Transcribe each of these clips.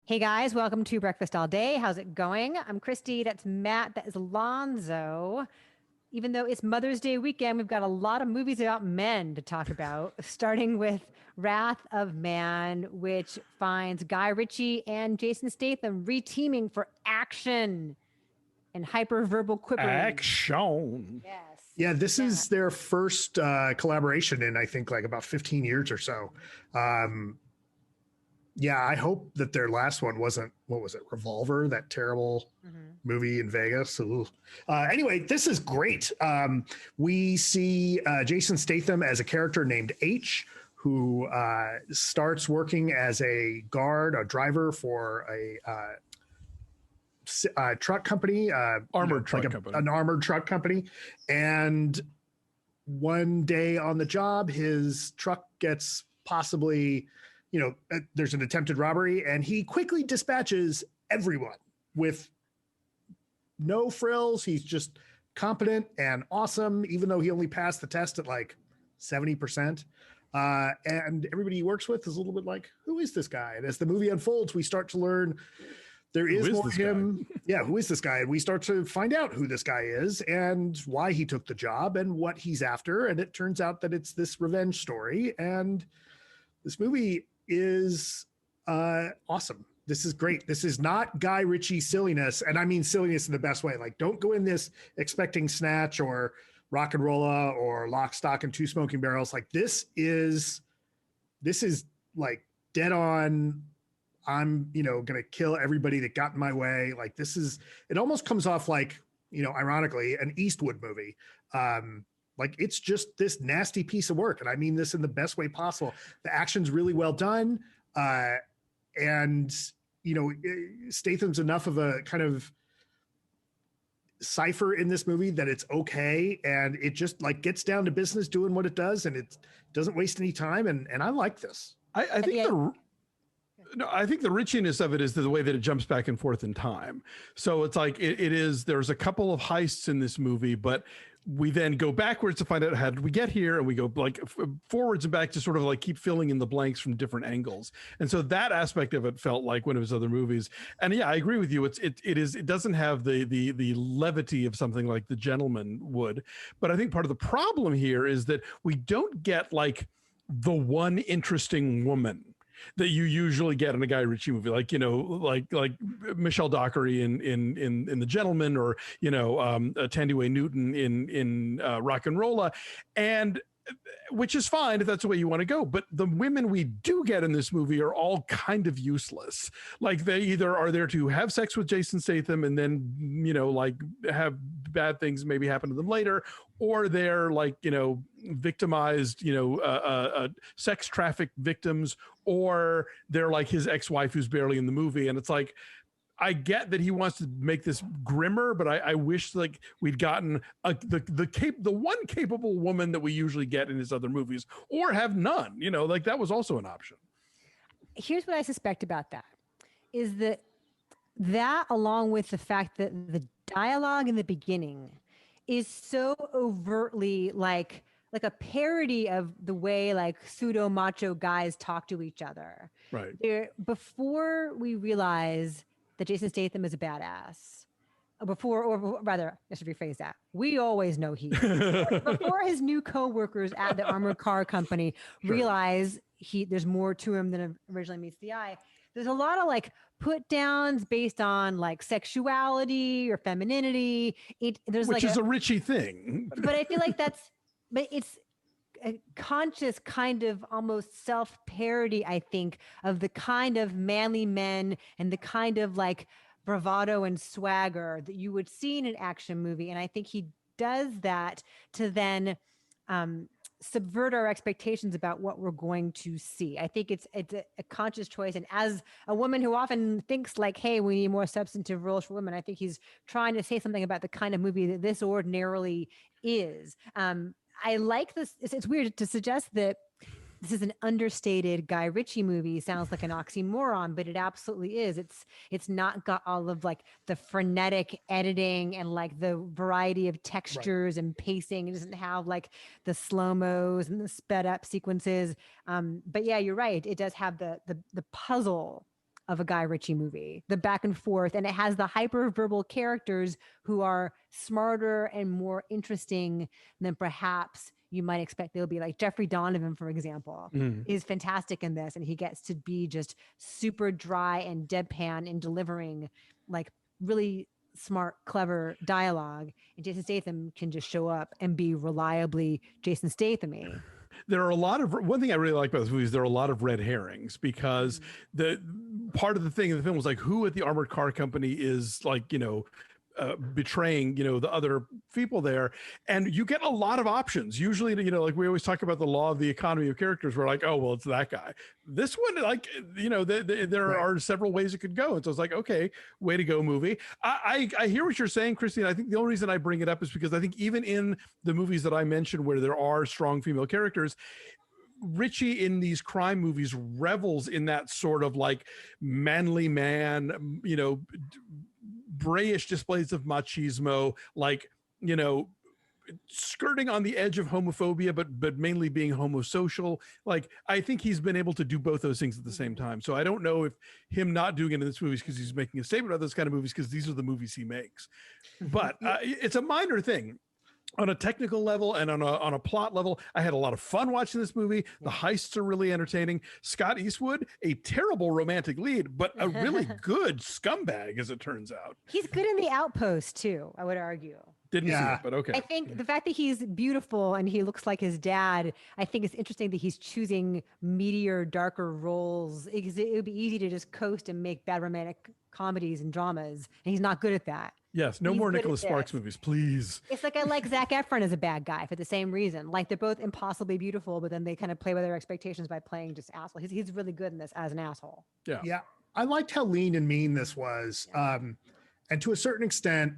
Hey guys, welcome to Breakfast All Day. How's it going? I'm Christy. That's Matt. That is Alonso. Even though it's Mother's Day weekend, we've got a lot of movies about men to talk about, starting with Wrath of Man, which finds Guy Ritchie and Jason Statham reteaming for action and hyperverbal quippering. Action. Yes. Yeah, this Matt. is their first collaboration in I think like about 15 years or so. Um, yeah, I hope that their last one wasn't what was it, Revolver, that terrible Mhm. movie in Vegas. Anyway, this is great. We see Jason Statham as a character named H, who starts working as a guard, a driver for a truck company, Armored like truck company. an armored truck company, and one day on the job, his truck gets possibly, there's an attempted robbery, and he quickly dispatches everyone with no frills. He's just competent and awesome, even though he only passed the test at like 70%. And everybody he works with is a little bit like, who is this guy? And as the movie unfolds, we start to learn there is more this him. Yeah, who is this guy? And we start to find out who this guy is and why he took the job and what he's after. And it turns out that it's this revenge story. And this movie is awesome. This is great. This is not Guy Ritchie silliness. And I mean silliness in the best way. Like, don't go in this expecting Snatch or Rock and Rolla or Lock, Stock, and Two Smoking Barrels. Like, this is like dead on. I'm, going to kill everybody that got in my way. Like, it almost comes off like, ironically, an Eastwood movie. Like, it's just this nasty piece of work. And I mean this in the best way possible. The action's really well done. And, Statham's enough of a kind of cipher in this movie that it's okay. And it just like gets down to business doing what it does. And it doesn't waste any time. And I like this. I think I think the richiness of it is the way that it jumps back and forth in time. So it's like it is. There's a couple of heists in this movie, but we then go backwards to find out how did we get here, and we go like forwards and back to sort of like keep filling in the blanks from different angles. And so that aspect of it felt like one of his other movies. And yeah, I agree with you. It doesn't have the levity of something like The Gentleman would. But I think part of the problem here is that we don't get like the one interesting woman that you usually get in a Guy Ritchie movie, like like Michelle Dockery in The Gentleman, or Tandy Newton in Rock and Rolla, and which is fine if that's the way you want to go. But the women we do get in this movie are all kind of useless. Like, they either are there to have sex with Jason Statham and then, like have bad things maybe happen to them later, or they're like, victimized, sex trafficked victims, or they're like his ex-wife who's barely in the movie. And it's like, I get that he wants to make this grimmer, but I wish like we'd gotten the one capable woman that we usually get in his other movies, or have none. Like that was also an option. Here's what I suspect about that is that along with the fact that the dialogue in the beginning is so overtly like a parody of the way like pseudo macho guys talk to each other. Right. Before we realize that Jason Statham is a badass, or rather, I should rephrase that. We always know he is. Before his new coworkers at the armored car company realize there's more to him than originally meets the eye. There's a lot of like put downs based on like sexuality or femininity. Which is a Ritchie thing. But I feel like it's a conscious kind of almost self-parody, I think, of the kind of manly men and the kind of like bravado and swagger that you would see in an action movie. And I think he does that to then subvert our expectations about what we're going to see. I think it's a conscious choice. And as a woman who often thinks like, hey, we need more substantive roles for women, I think he's trying to say something about the kind of movie that this ordinarily is. I like this. It's weird to suggest that this is an understated Guy Ritchie movie. Sounds like an oxymoron, but it absolutely is. It's not got all of like the frenetic editing and like the variety of textures and pacing. It doesn't have like the slow-mos and the sped up sequences. But yeah, you're right. It does have the puzzle of a Guy Ritchie movie, the back and forth. And it has the hyperverbal characters who are smarter and more interesting than perhaps you might expect they'll be. Like Jeffrey Donovan, for example, is fantastic in this. And he gets to be just super dry and deadpan in delivering like really smart, clever dialogue. And Jason Statham can just show up and be reliably Jason Statham-y. There are a lot of, one thing I really like about this movie is there are a lot of red herrings, because the part of the thing in the film was like, who at the armored car company is like, betraying, the other people there. And you get a lot of options. Usually, like we always talk about the law of the economy of characters. We're like, oh, well, it's that guy. This one, like, there are several ways it could go. And so it's like, okay, way to go, movie. I hear what you're saying, Christy. And I think the only reason I bring it up is because I think even in the movies that I mentioned where there are strong female characters, Ritchie in these crime movies revels in that sort of like manly man, brayish displays of machismo, like, skirting on the edge of homophobia, but mainly being homosocial. Like, I think he's been able to do both those things at the same time. So I don't know if him not doing it in this movie is because he's making a statement about those kind of movies, because these are the movies he makes. But it's a minor thing. On a technical level and on a plot level, I had a lot of fun watching this movie. The heists are really entertaining. Scott Eastwood, a terrible romantic lead, but a really good scumbag, as it turns out. He's good in The Outpost too, I would argue. Didn't see it, but okay. I think the fact that he's beautiful and he looks like his dad, I think it's interesting that he's choosing meatier, darker roles. It would be easy to just coast and make bad romantic comedies and dramas, and he's not good at that. Yes, no more Nicholas Sparks movies, please. It's like I like Zac Efron as a bad guy for the same reason. Like they're both impossibly beautiful, but then they kind of play with their expectations by playing just asshole. He's really good in this as an asshole. Yeah. I liked how lean and mean this was. And to a certain extent,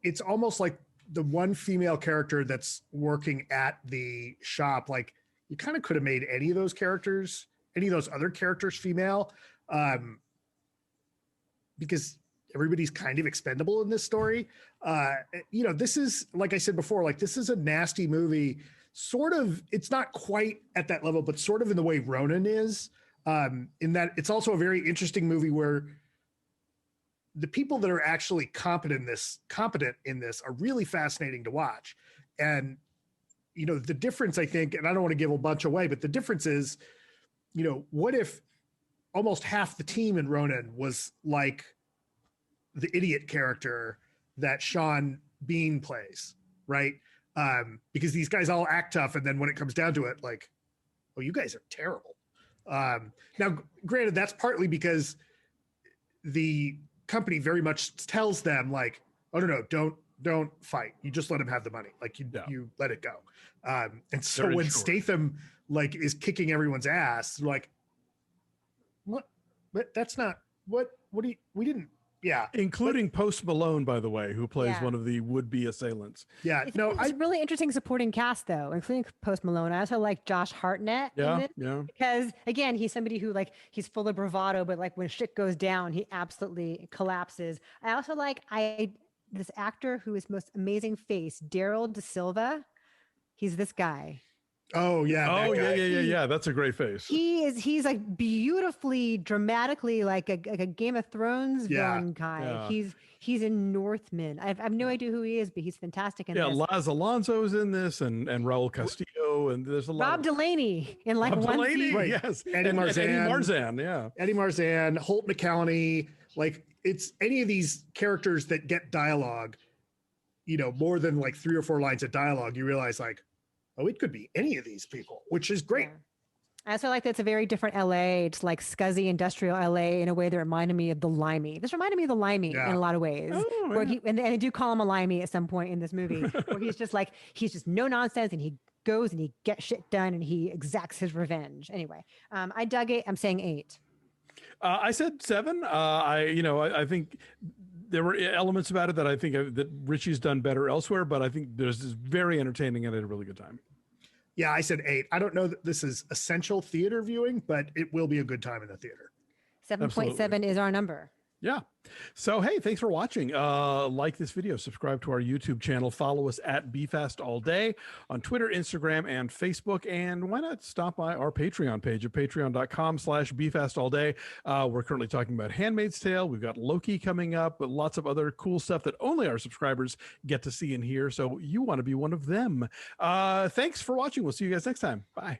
it's almost like the one female character that's working at the shop. Like you kind of could have made any of those characters, any of those other characters female, because everybody's kind of expendable in this story. This is, like I said before, like this is a nasty movie, sort of, it's not quite at that level, but sort of in the way Ronin is, in that it's also a very interesting movie where the people that are actually competent in this are really fascinating to watch. And, the difference, I think, and I don't want to give a bunch away, but the difference is, what if almost half the team in Ronin was like the idiot character that Sean Bean plays, right? Because these guys all act tough, and then when it comes down to it, like, oh, you guys are terrible. Now, granted, that's partly because the company very much tells them, like, oh no, don't fight. You just let him have the money. Like you let it go. And so when Statham like is kicking everyone's ass, like, what? But that's not what do you? We didn't. Yeah, including Post Malone, by the way, who plays one of the would-be assailants. Yeah, it's a really interesting supporting cast, though, including Post Malone. I also like Josh Hartnett. Because again, he's somebody who like he's full of bravado, but like when shit goes down, he absolutely collapses. I also like this actor who is most amazing face, Daryl De Silva. He's this guy. Oh yeah. Yeah. That's a great face. He's like beautifully, dramatically like a Game of Thrones villain guy. Yeah. He's in Northman. I have no idea who he is, but he's fantastic in this. Yeah, Laz Alonso is in this, and Raul Castillo, and there's a lot. Rob Delaney in like one scene. Right. Yes, Eddie Marzan, yeah. Eddie Marzan, Holt McCallany. Like it's any of these characters that get dialogue, more than like 3 or 4 lines of dialogue. You realize like, oh, it could be any of these people, which is great. Yeah. I also like that it's a very different LA. It's like scuzzy industrial LA in a way that reminded me of the Limey. This reminded me of the Limey in a lot of ways. Oh, where and I do call him a Limey at some point in this movie, where he's just no nonsense and he goes and he gets shit done and he exacts his revenge. Anyway, I dug it. I'm saying 8. I said 7. I think there were elements about it that I think that Ritchie's done better elsewhere, but I think this is very entertaining and I had a really good time. Yeah, I said 8. I don't know that this is essential theater viewing, but it will be a good time in the theater. 7.7 is our number. Yeah. So, hey, thanks for watching. Like this video, subscribe to our YouTube channel, follow us at BeFastAllDay on Twitter, Instagram, and Facebook. And why not stop by our Patreon page at patreon.com/BeFastAllDay. We're currently talking about Handmaid's Tale. We've got Loki coming up, but lots of other cool stuff that only our subscribers get to see and hear. So you want to be one of them. Thanks for watching. We'll see you guys next time. Bye.